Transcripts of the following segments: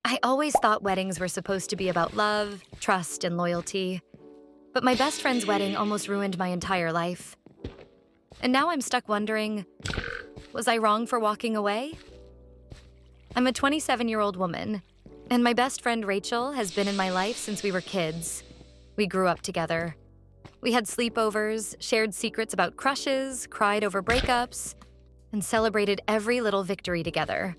I always thought weddings were supposed to be about love, trust, and loyalty. But my best friend's wedding almost ruined my entire life. And now I'm stuck wondering, was I wrong for walking away? I'm a 27-year-old woman, and my best friend Rachel has been in my life since we were kids. We grew up together. We had sleepovers, shared secrets about crushes, cried over breakups, and celebrated every little victory together.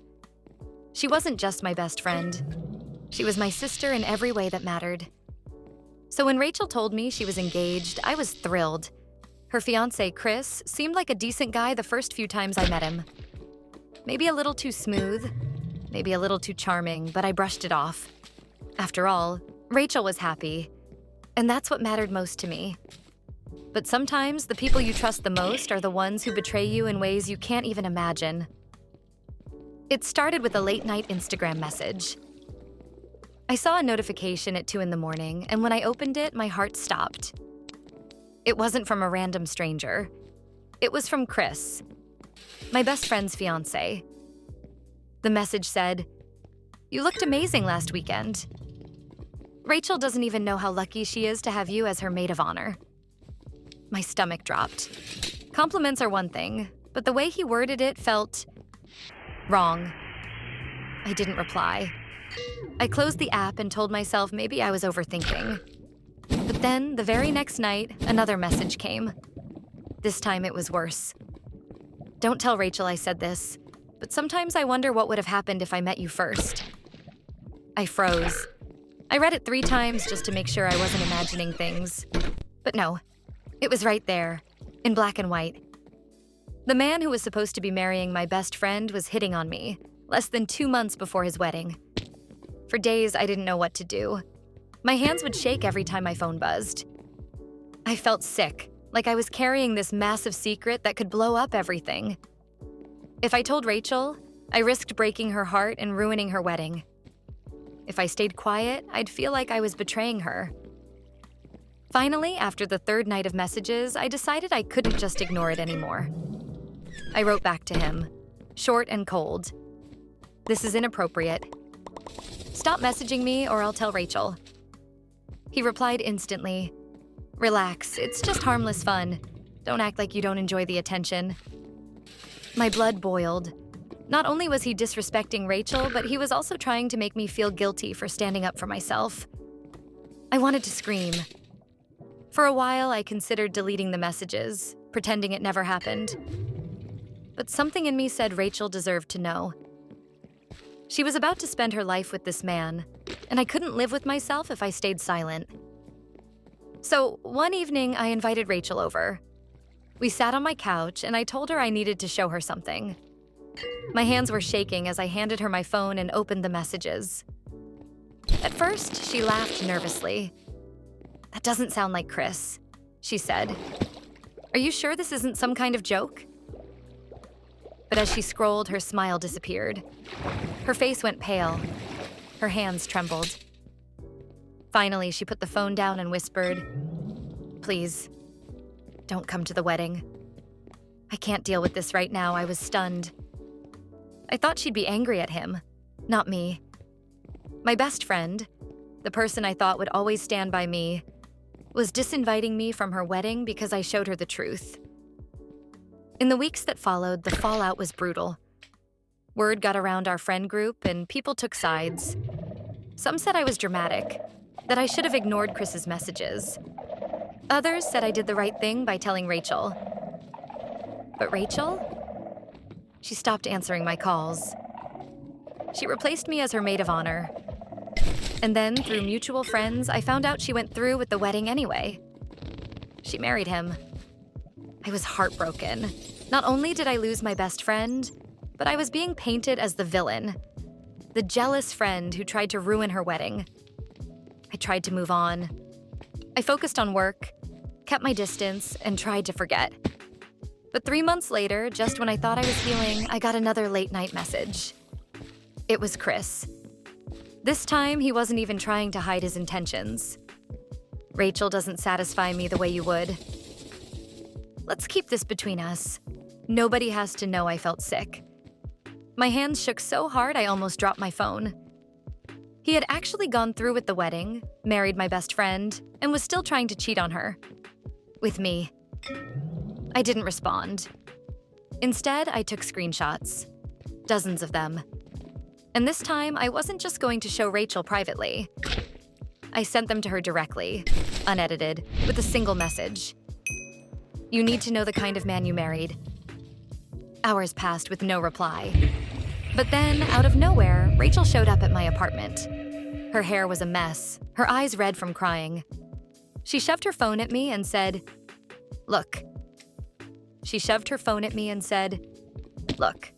She wasn't just my best friend. She was my sister in every way that mattered. So when Rachel told me she was engaged, I was thrilled. Her fiancé, Chris, seemed like a decent guy the first few times I met him. Maybe a little too smooth, maybe a little too charming, but I brushed it off. After all, Rachel was happy, and that's what mattered most to me. But sometimes the people you trust the most are the ones who betray you in ways you can't even imagine. It started with a late-night Instagram message. I saw a notification at 2 in the morning, and when I opened it, my heart stopped. It wasn't from a random stranger. It was from Chris, my best friend's fiancé. The message said, "You looked amazing last weekend. Rachel doesn't even know how lucky she is to have you as her maid of honor." My stomach dropped. Compliments are one thing, but the way he worded it felt wrong. I didn't reply. I closed the app and told myself maybe I was overthinking. But then, the very next night, another message came. This time it was worse. "Don't tell Rachel I said this, but sometimes I wonder what would have happened if I met you first." I froze. I read it 3 times just to make sure I wasn't imagining things. But no, it was right there, in black and white. The man who was supposed to be marrying my best friend was hitting on me, less than 2 months before his wedding. For days, I didn't know what to do. My hands would shake every time my phone buzzed. I felt sick, like I was carrying this massive secret that could blow up everything. If I told Rachel, I risked breaking her heart and ruining her wedding. If I stayed quiet, I'd feel like I was betraying her. Finally, after the 3rd night of messages, I decided I couldn't just ignore it anymore. I wrote back to him, short and cold. "This is inappropriate. Stop messaging me or I'll tell Rachel." He replied instantly, "Relax, it's just harmless fun. Don't act like you don't enjoy the attention." My blood boiled. Not only was he disrespecting Rachel, but he was also trying to make me feel guilty for standing up for myself. I wanted to scream. For a while, I considered deleting the messages, pretending it never happened. But something in me said Rachel deserved to know. She was about to spend her life with this man, and I couldn't live with myself if I stayed silent. So one evening, I invited Rachel over. We sat on my couch, and I told her I needed to show her something. My hands were shaking as I handed her my phone and opened the messages. At first, she laughed nervously. "That doesn't sound like Chris," she said. "Are you sure this isn't some kind of joke?" But as she scrolled, her smile disappeared. Her face went pale. Her hands trembled. Finally, she put the phone down and whispered, "Please, don't come to the wedding. I can't deal with this right now." I was stunned. I thought she'd be angry at him, not me. My best friend, the person I thought would always stand by me, was disinviting me from her wedding because I showed her the truth. In the weeks that followed, the fallout was brutal. Word got around our friend group and people took sides. Some said I was dramatic, that I should have ignored Chris's messages. Others said I did the right thing by telling Rachel. But Rachel? She stopped answering my calls. She replaced me as her maid of honor. And then, through mutual friends, I found out she went through with the wedding anyway. She married him. I was heartbroken. Not only did I lose my best friend, but I was being painted as the villain, the jealous friend who tried to ruin her wedding. I tried to move on. I focused on work, kept my distance, and tried to forget. But 3 months later, just when I thought I was healing, I got another late-night message. It was Chris. This time, he wasn't even trying to hide his intentions. "Rachel doesn't satisfy me the way you would. Let's keep this between us. Nobody has to know I felt sick." My hands shook so hard I almost dropped my phone. He had actually gone through with the wedding, married my best friend, and was still trying to cheat on her. With me. I didn't respond. Instead, I took screenshots. Dozens of them. And this time, I wasn't just going to show Rachel privately. I sent them to her directly, unedited, with a single message. You need to know the kind of man you married. Hours passed with no reply. But then, out of nowhere, Rachel showed up at my apartment. Her hair was a mess, her eyes red from crying. She shoved her phone at me and said, "Look." She shoved her phone at me and said, "Look."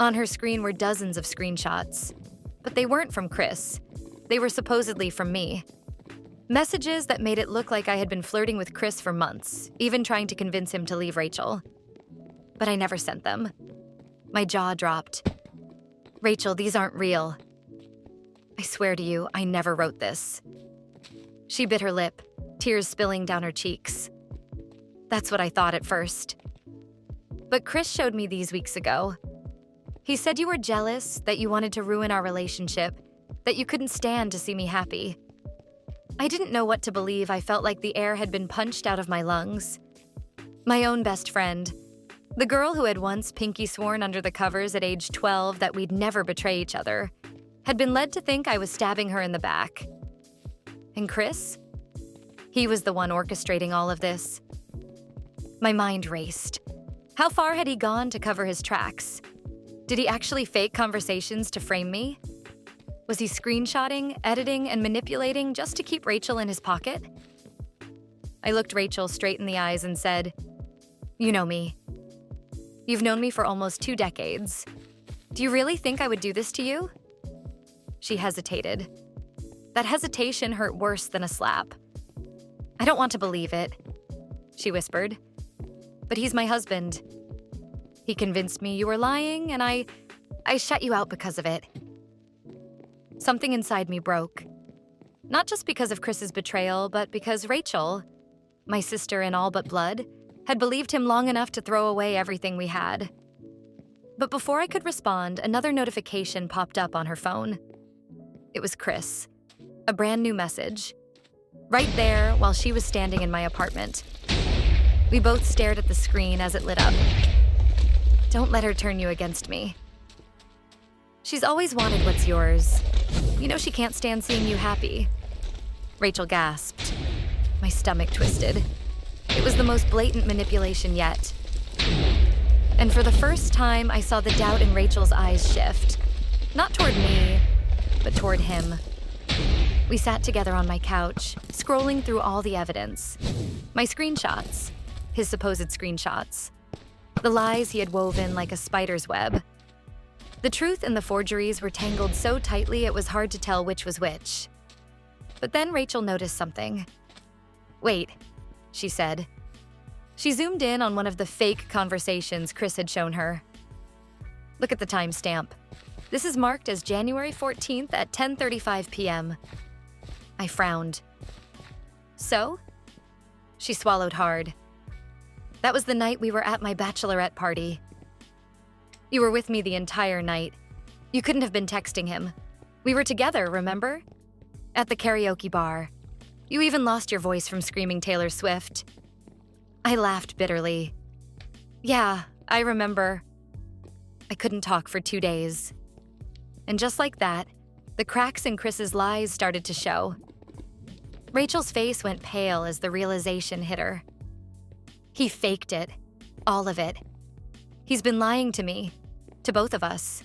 On her screen were dozens of screenshots, but they weren't from Chris. They were supposedly from me. Messages that made it look like I had been flirting with Chris for months, even trying to convince him to leave Rachel. But I never sent them. My jaw dropped. Rachel, these aren't real. I swear to you, I never wrote this. She bit her lip, tears spilling down her cheeks. That's what I thought at first. But Chris showed me these weeks ago. He said you were jealous, that you wanted to ruin our relationship, that you couldn't stand to see me happy. I didn't know what to believe. I felt like the air had been punched out of my lungs. My own best friend, the girl who had once pinky sworn under the covers at age 12 that we'd never betray each other, had been led to think I was stabbing her in the back. And Chris? He was the one orchestrating all of this. My mind raced. How far had he gone to cover his tracks? Did he actually fake conversations to frame me? Was he screenshotting, editing, and manipulating just to keep Rachel in his pocket? I looked Rachel straight in the eyes and said, "You know me. You've known me for almost 2 decades. Do you really think I would do this to you?" She hesitated. That hesitation hurt worse than a slap. "I don't want to believe it," she whispered. "But he's my husband. He convinced me you were lying, and I shut you out because of it." Something inside me broke. Not just because of Chris's betrayal, but because Rachel, my sister in all but blood, had believed him long enough to throw away everything we had. But before I could respond, another notification popped up on her phone. It was Chris. A brand new message. Right there, while she was standing in my apartment. We both stared at the screen as it lit up. Don't let her turn you against me. She's always wanted what's yours. You know she can't stand seeing you happy. Rachel gasped. My stomach twisted. It was the most blatant manipulation yet. And for the first time, I saw the doubt in Rachel's eyes shift. Not toward me, but toward him. We sat together on my couch, scrolling through all the evidence. My screenshots, his supposed screenshots. The lies he had woven like a spider's web. The truth and the forgeries were tangled so tightly it was hard to tell which was which. But then Rachel noticed something. "Wait," she said. She zoomed in on one of the fake conversations Chris had shown her. "Look at the timestamp. This is marked as January 14th at 10:35 p.m. I frowned. "So?" She swallowed hard. "That was the night we were at my bachelorette party. You were with me the entire night. You couldn't have been texting him. We were together, remember? At the karaoke bar. You even lost your voice from screaming Taylor Swift." I laughed bitterly. "Yeah, I remember." I couldn't talk for 2 days. And just like that, the cracks in Chris's lies started to show. Rachel's face went pale as the realization hit her. He faked it. All of it. He's been lying to me. To both of us.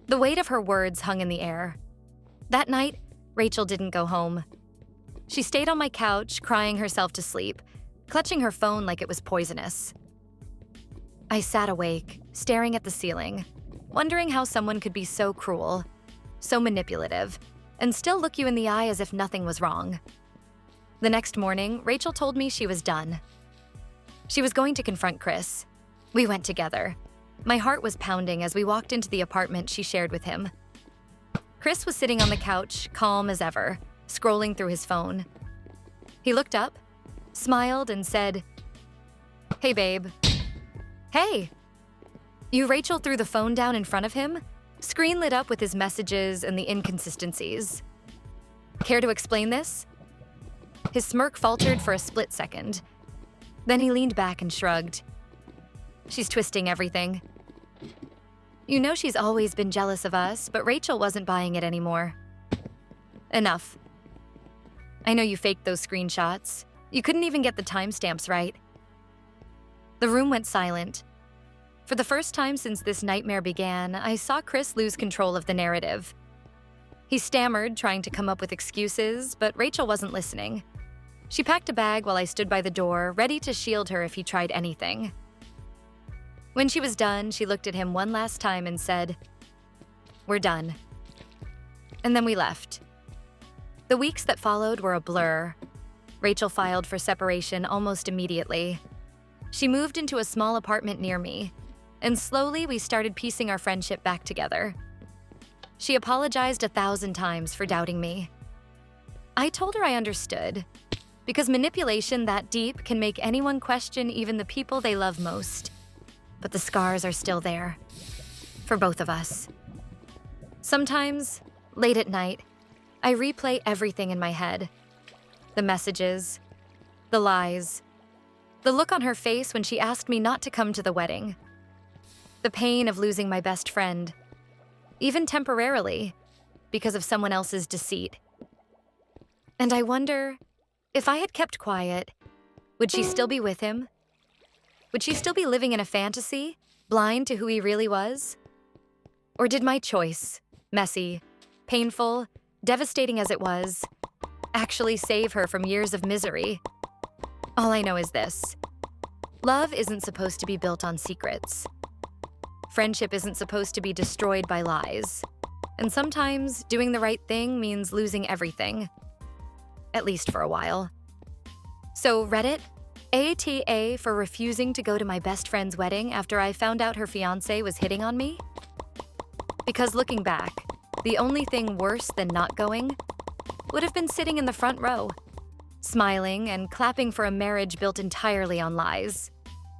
The weight of her words hung in the air. That night, Rachel didn't go home. She stayed on my couch, crying herself to sleep, clutching her phone like it was poisonous. I sat awake, staring at the ceiling, wondering how someone could be so cruel, so manipulative, and still look you in the eye as if nothing was wrong. The next morning, Rachel told me she was done. She was going to confront Chris. We went together. My heart was pounding as we walked into the apartment she shared with him. Chris was sitting on the couch, calm as ever, scrolling through his phone. He looked up, smiled, and said, "Hey, babe." "Hey." You Rachel threw the phone down in front of him, Screen lit up with his messages and the inconsistencies. Care to explain this? His smirk faltered for a split second. Then he leaned back and shrugged. She's twisting everything. You know she's always been jealous of us, but Rachel wasn't buying it anymore. Enough. I know you faked those screenshots. You couldn't even get the timestamps right. The room went silent. For the first time since this nightmare began, I saw Chris lose control of the narrative. He stammered, trying to come up with excuses, but Rachel wasn't listening. She packed a bag while I stood by the door, ready to shield her if he tried anything. When she was done, she looked at him one last time and said, "We're done." And then we left. The weeks that followed were a blur. Rachel filed for separation almost immediately. She moved into a small apartment near me, and slowly we started piecing our friendship back together. She apologized 1,000 times for doubting me. I told her I understood, because manipulation that deep can make anyone question even the people they love most. But the scars are still there, for both of us. Sometimes, late at night, I replay everything in my head. The messages, the lies, the look on her face when she asked me not to come to the wedding, the pain of losing my best friend, even temporarily, because of someone else's deceit. And I wonder, if I had kept quiet, would she still be with him? Would she still be living in a fantasy, blind to who he really was? Or did my choice, messy, painful, devastating as it was, actually save her from years of misery? All I know is this: love isn't supposed to be built on secrets. Friendship isn't supposed to be destroyed by lies. And sometimes doing the right thing means losing everything. At least for a while. So Reddit AITA for refusing to go to my best friend's wedding after I found out her fiancé was hitting on me? Because looking back, the only thing worse than not going would have been sitting in the front row, smiling and clapping for a marriage built entirely on lies.